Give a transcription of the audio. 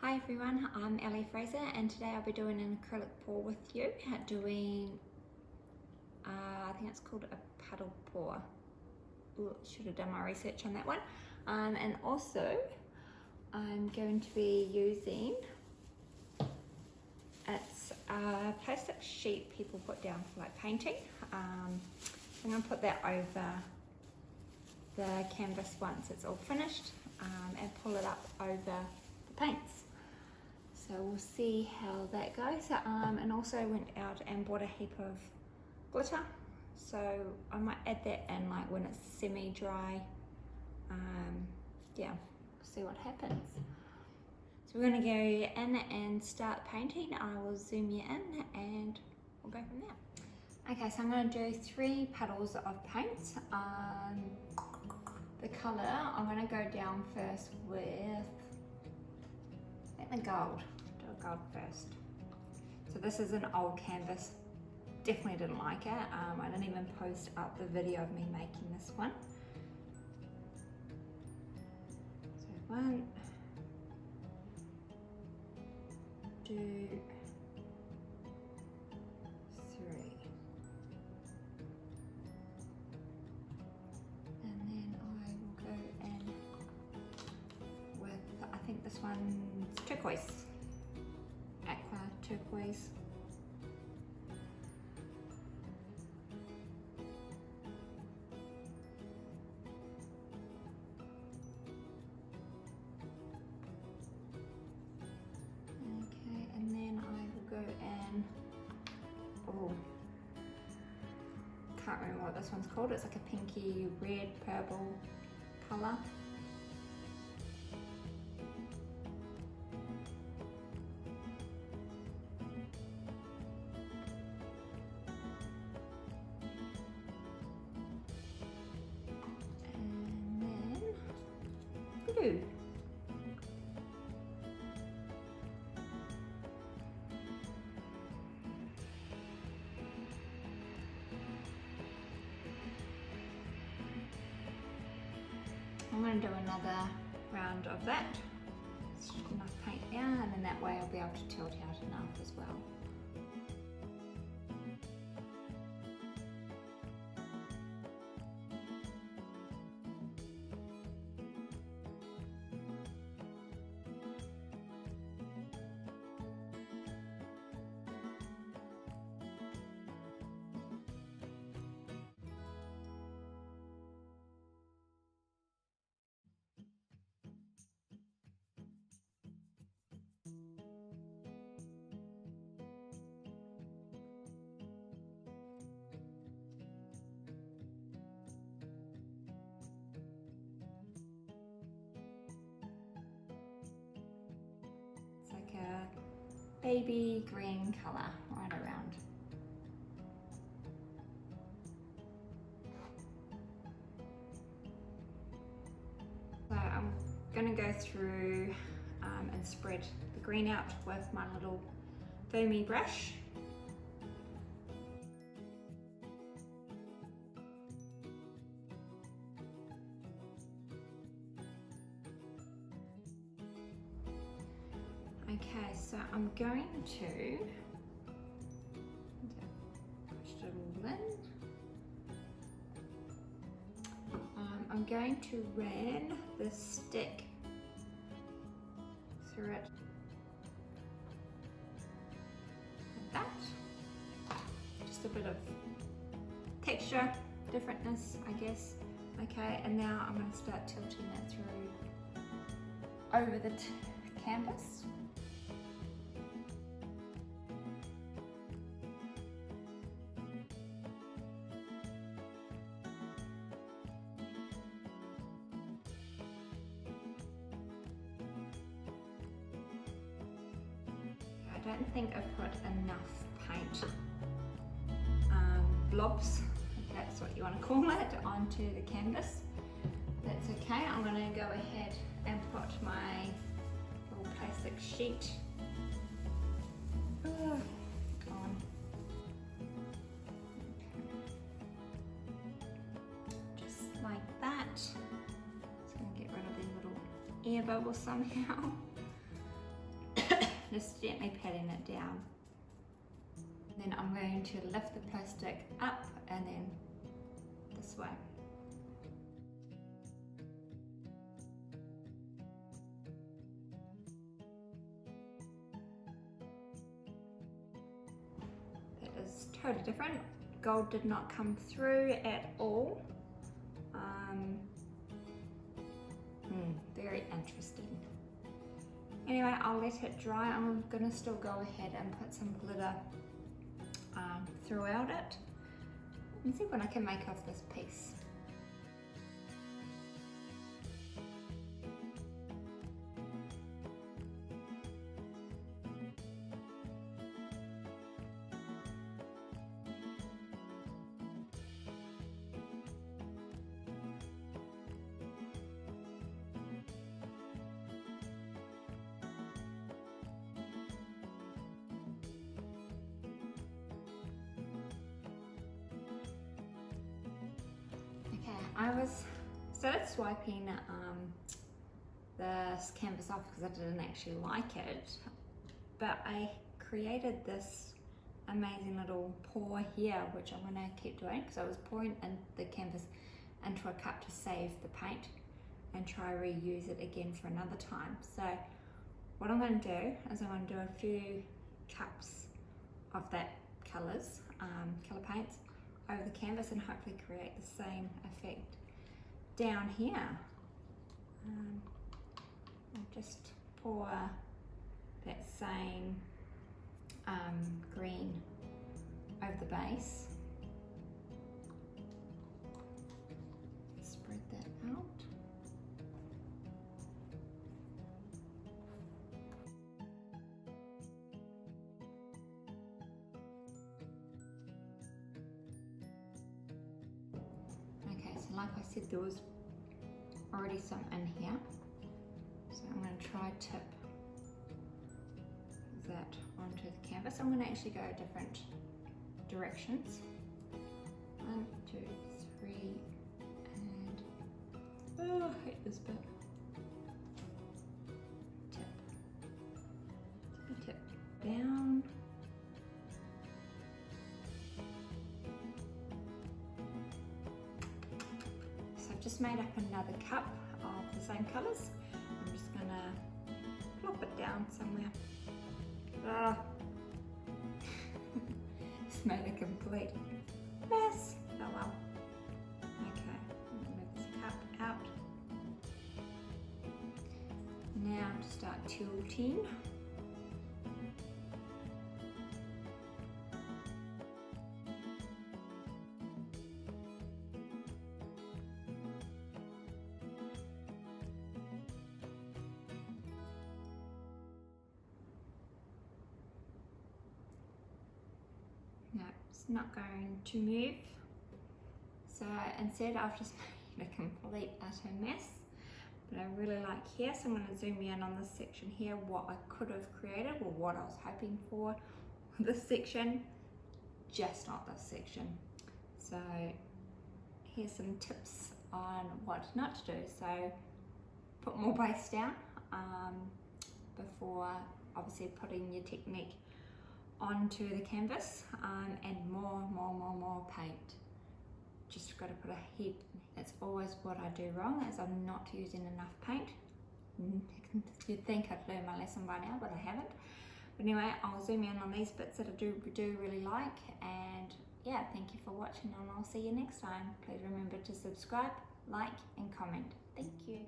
Hi everyone, I'm Ellie Fraser and today I'll be doing an acrylic pour with you, doing, I think it's called a puddle pour. Ooh, should have done my research on that one. And also I'm going to be using, it's a plastic sheet people put down for like painting. I'm going to put that over the canvas once it's all finished and pull it up over the paints. So we'll see how that goes. And also I went out and bought a heap of glitter. So I might add that in like when it's semi-dry. Yeah, see what happens. So we're gonna go in and start painting. I will zoom you in and we'll go from there. Okay, so I'm gonna do 3 puddles of paint. The color, I'm gonna go down first with, the gold. Do a gold first. So this is an old canvas. Definitely didn't like it. I didn't even post up the video of me making this one. So 1, 2, 3. And then I will go in with, I think this one's turquoise. Aqua turquoise. Okay, and then I will go in, oh, can't remember what this one's called. It's like a pinky red purple colour. Blue. I'm going to do another round of that. It's enough paint there, and then that way I'll be able to tilt out enough as well. It's like a baby green colour right around. So I'm going to go through and spread the green out with my little foamy brush. Okay, so I'm going to push it all in. I'm going to run the stick through it like that. Just a bit of texture, differentness, I guess. Okay, and now I'm going to start tilting that through over the canvas. I don't think I've put enough paint blobs, if that's what you want to call it, onto the canvas. That's okay. I'm going to go ahead and put my little plastic sheet on. Just like that. Just going to get rid of the little air bubbles somehow. just gently patting it down. Then I'm going to lift the plastic up and then this way. That is totally different. Gold did not come through at all. Very interesting. Anyway, I'll let it dry. I'm gonna still go ahead and put some glitter throughout it and see what I can make of this piece. I started swiping this canvas off because I didn't actually like it, but I created this amazing little pour here, which I'm going to keep doing because I was pouring in the canvas into a cup to save the paint and try reuse it again for another time. So what I'm going to do is I'm going to do a few cups of that colours, colour paints over the canvas and hopefully create the same effect down here. I'll just pour that same green over the base. Spread that out. Like I said, there was already some in here, so I'm going to try tip that onto the canvas. I'm going to actually go different directions. 1, 2, 3, and oh, I hate this bit. Tip, tip down. Just made up another cup of the same colours. I'm just gonna plop it down somewhere. Just made a complete mess. Oh well. Okay, I'm gonna move this cup out. Now to start tilting. No, it's not going to move. So instead I've just made a complete utter mess. But I really like here, so I'm going to zoom in on this section here, what I could have created or what I was hoping for this section, just not this section. So here's some tips on what not to do. So put more base down before obviously putting your technique onto the canvas, and more paint. Just got to put a heap. That's always what I do wrong, is I'm not using enough paint. You'd think I'd learned my lesson by now, but I haven't. But anyway, I'll zoom in on these bits that I do really like, and yeah, thank you for watching, and I'll see you next time. Please remember to subscribe, like and comment. Thank you.